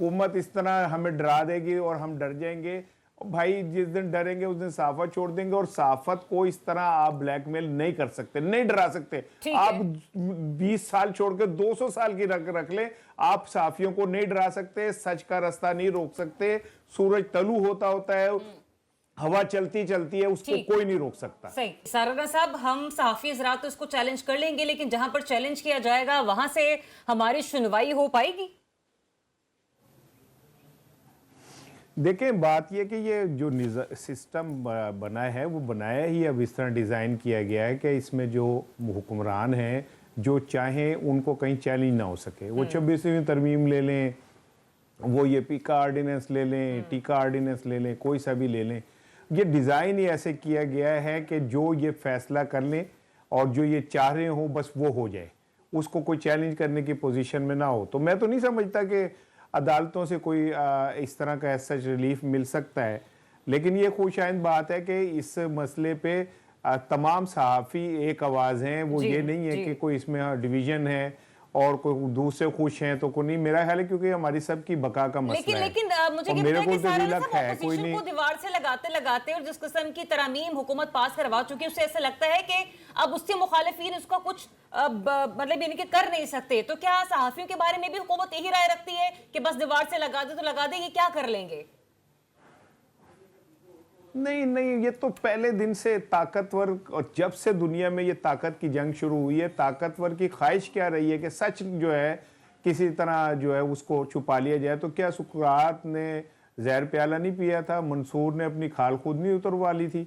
हुकूमत इस तरह हमें डरा देगी और हम डर जाएंगे। भाई जिस दिन डरेंगे उस दिन सहाफत छोड़ देंगे, और सहाफत को इस तरह आप ब्लैकमेल नहीं कर सकते, नहीं डरा सकते। आप 20 साल छोड़ के 200 साल की रख ले, आप सहाफियों को नहीं डरा सकते, सच का रास्ता नहीं रोक सकते। सूरज तलू होता है, हवा चलती है, उसको कोई नहीं रोक सकता। सही साराना साहब, हम सहाफी हज़रात तो इसको चैलेंज कर लेंगे, लेकिन जहां पर चैलेंज किया जाएगा वहां से हमारी सुनवाई हो पाएगी? देखें, बात यह कि ये जो सिस्टम बना है वो बनाया ही अब इस तरह डिज़ाइन किया गया है कि इसमें जो हुक्मरान हैं जो चाहें उनको कहीं चैलेंज ना हो सके। वो 26वीं तरमीम ले लें, वो ये पीका आर्डिनेंस ले लें, टीका आर्डिनेंस ले लें, कोई सा भी ले लें, ये डिज़ाइन ही ऐसे किया गया है कि जो ये फैसला कर लें और जो ये चाह रहे हो बस वो हो जाए, उसको कोई चैलेंज करने की पोजीशन में ना हो। तो मैं तो नहीं समझता कि अदालतों से कोई इस तरह का सच रिलीफ मिल सकता है। लेकिन ये खुशाइंद बात है कि इस मसले पे तमाम सहाफ़ी एक आवाज़ हैं। वो ये नहीं है कि कोई इसमें डिवीज़न है और कोई दूसरे खुश हैं तो कोई नहीं। मेरा ख्याल है क्योंकि हमारी सबकी बका का मसला है। लेकिन मुझे क्या मेरे पता है कि सारा सब है कोई नहीं को दीवार से लगाते और जिस किस्म की तरामीम हुकूमत पास करवा चुकी है, उससे ऐसा लगता है कि अब उससे मुखालिफिन उसका कुछ मतलब यानी कि कर नहीं सकते। तो क्या सहाफियों के बारे में भी हुकूमत यही राय रखती है कि बस दीवार से लगा दे तो लगा दे, ये क्या कर लेंगे? नहीं, ये तो पहले दिन से ताकतवर, और जब से दुनिया में ये ताकत की जंग शुरू हुई है, ताकतवर की ख्वाहिश क्या रही है कि सच जो है किसी तरह जो है उसको छुपा लिया जाए। तो क्या सुकरात ने जहर प्याला नहीं पिया था? मंसूर ने अपनी खाल खुद नहीं उतरवा ली थी?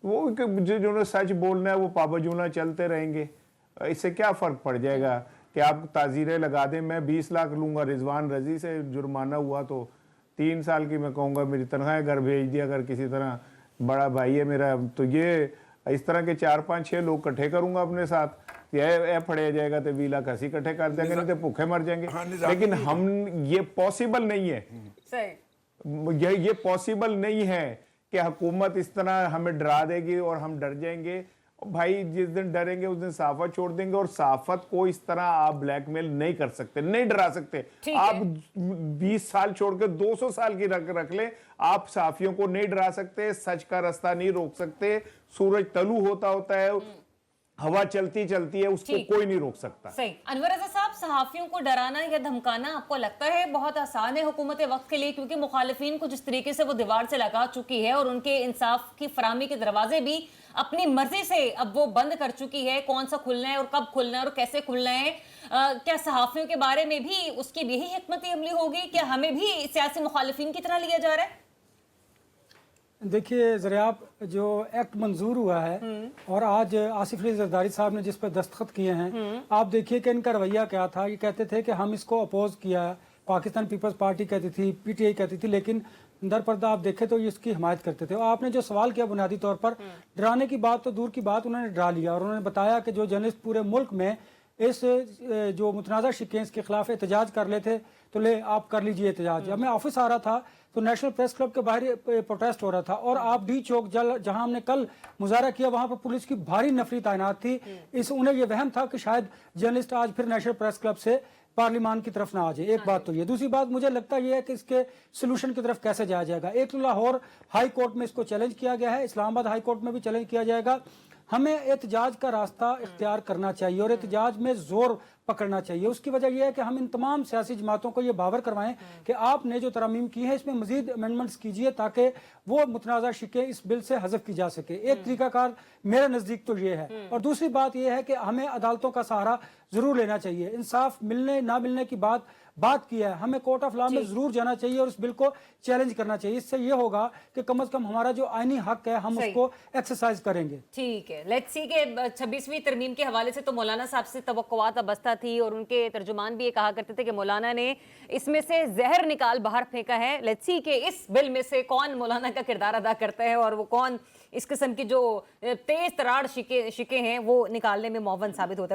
वो जो सच बोलना है वो पाबजूना चलते रहेंगे। इससे क्या फ़र्क पड़ जाएगा कि आप ताज़ीरें लगा दें, मैं 20 लाख लूँगा, रिजवान रजी से जुर्माना हुआ तो 3 साल की मैं कहूँगा मेरी तनख्वाह घर भेज दिया, अगर किसी तरह बड़ा भाई है मेरा, तो ये इस तरह के 4-5-6 लोग इकट्ठे करूँगा अपने साथ, ये फड़े जाएगा तो 20 लाख ऐसे इकट्ठे कर देंगे, नहीं तो भूखे मर जाएंगे। लेकिन हम ये पॉसिबल नहीं है, ये पॉसिबल नहीं है कि हुकूमत इस तरह हमें डरा देगी और हम डर जाएंगे। भाई जिस दिन डरेंगे उस दिन सहाफत छोड़ देंगे, और सहाफत को इस तरह आप ब्लैकमेल नहीं कर सकते, नहीं डरा सकते। आप 20 साल छोड़ के 200 साल की रख ले, आप सहाफियों को नहीं डरा सकते, सच का रास्ता नहीं रोक सकते। सूरज तलू होता है, हवा चलती है, उसको कोई नहीं रोक सकता। सही। अनवर रज़ा साहब, सहाफियों को डराना या धमकाना आपको लगता है बहुत आसान है हुकूमत वक्त के लिए, क्योंकि मुखालिफिन को जिस तरीके से वो दीवार से लगा चुकी है और उनके इंसाफ की फराहमी के दरवाजे भी अपनी मर्जी से अब वो बंद कर चुकी है, कौन सा खुलना है और कब खुलना है और कैसे खुलना है। क्या सहाफियों के बारे में भी उसकी यही हिकमत अमली होगी? क्या हमें भी सियासी मुखालिफिन की तरह लिया जा रहा है? देखिए ज़रियाब, जो एक्ट मंजूर हुआ है और आज आसिफ अली जरदारी साहब ने जिस पर दस्तखत किए हैं, आप देखिए कि इनका रवैया क्या था। ये कहते थे कि हम इसको अपोज किया, पाकिस्तान पीपल्स पार्टी कहती थी, पीटीआई कहती थी, लेकिन अंदर पर्दा आप देखें तो ये इसकी हिमायत करते थे। और आपने जो सवाल किया बुनियादी तौर पर डराने की बात, तो दूर की बात, उन्होंने डरा लिया और उन्होंने बताया कि जो जर्नलिस्ट पूरे मुल्क में इस जो मुतनाज़ा शिकें के खिलाफ एहतजाज कर लेते तो ले आप कर लीजिए एहतजाज। जब मैं ऑफिस आ रहा था तो नेशनल प्रेस क्लब के बाहर प्रोटेस्ट हो रहा था, और आप डी चौक जहां हमने कल मुजाहरा किया वहां पर पुलिस की भारी नफरी तैनात थी। उन्हें यह वहम था कि शायद जर्नलिस्ट आज फिर नेशनल प्रेस क्लब से पार्लियामान की तरफ ना आ जाए। एक बात तो ये। दूसरी बात मुझे लगता यह है कि इसके सोल्यूशन की तरफ कैसे जाया जाएगा। एक तो लाहौर हाई कोर्ट में इसको चैलेंज किया गया है, इस्लामाबाद हाई कोर्ट में भी चैलेंज किया जाएगा। हमें एहतजाज का रास्ता इख्तियार करना चाहिए और एहतजाज में जोर पकड़ना चाहिए। उसकी वजह यह है कि हम इन तमाम सियासी जमातों को ये बावर करवाएं कि आपने जो तरमीम की है इसमें मजीद अमेंडमेंट्स कीजिए ताकि वो मुतनाज़ा शिकें इस बिल से हज़फ की जा सके। एक तरीकाकार मेरे नज़दीक तो ये है। और दूसरी बात यह है कि हमें अदालतों का सहारा जरूर लेना चाहिए। इंसाफ मिलने ना मिलने की बात की है, हमें कोर्ट ऑफ लॉ में जरूर जाना चाहिए और इस बिल को चैलेंज करना चाहिए। इससे ये होगा कि कम से कम हमारा जो आईनी हक है हम उसको एक्सरसाइज करेंगे। ठीक है, लेट्स सी के 26वीं तरमीम के हवाले से तो मौलाना साहब से तवक्कुआत अबस्ता थी और उनके तर्जुमान भी ये कहा करते थे कि मौलाना ने इसमें से जहर निकाल बाहर फेंका है। लेट्स सी के इस बिल में से कौन मौलाना का किरदार अदा करता है और वो कौन इस किस्म की जो तेज तरार शिके हैं वो निकालने में मुअव्वन साबित होता है।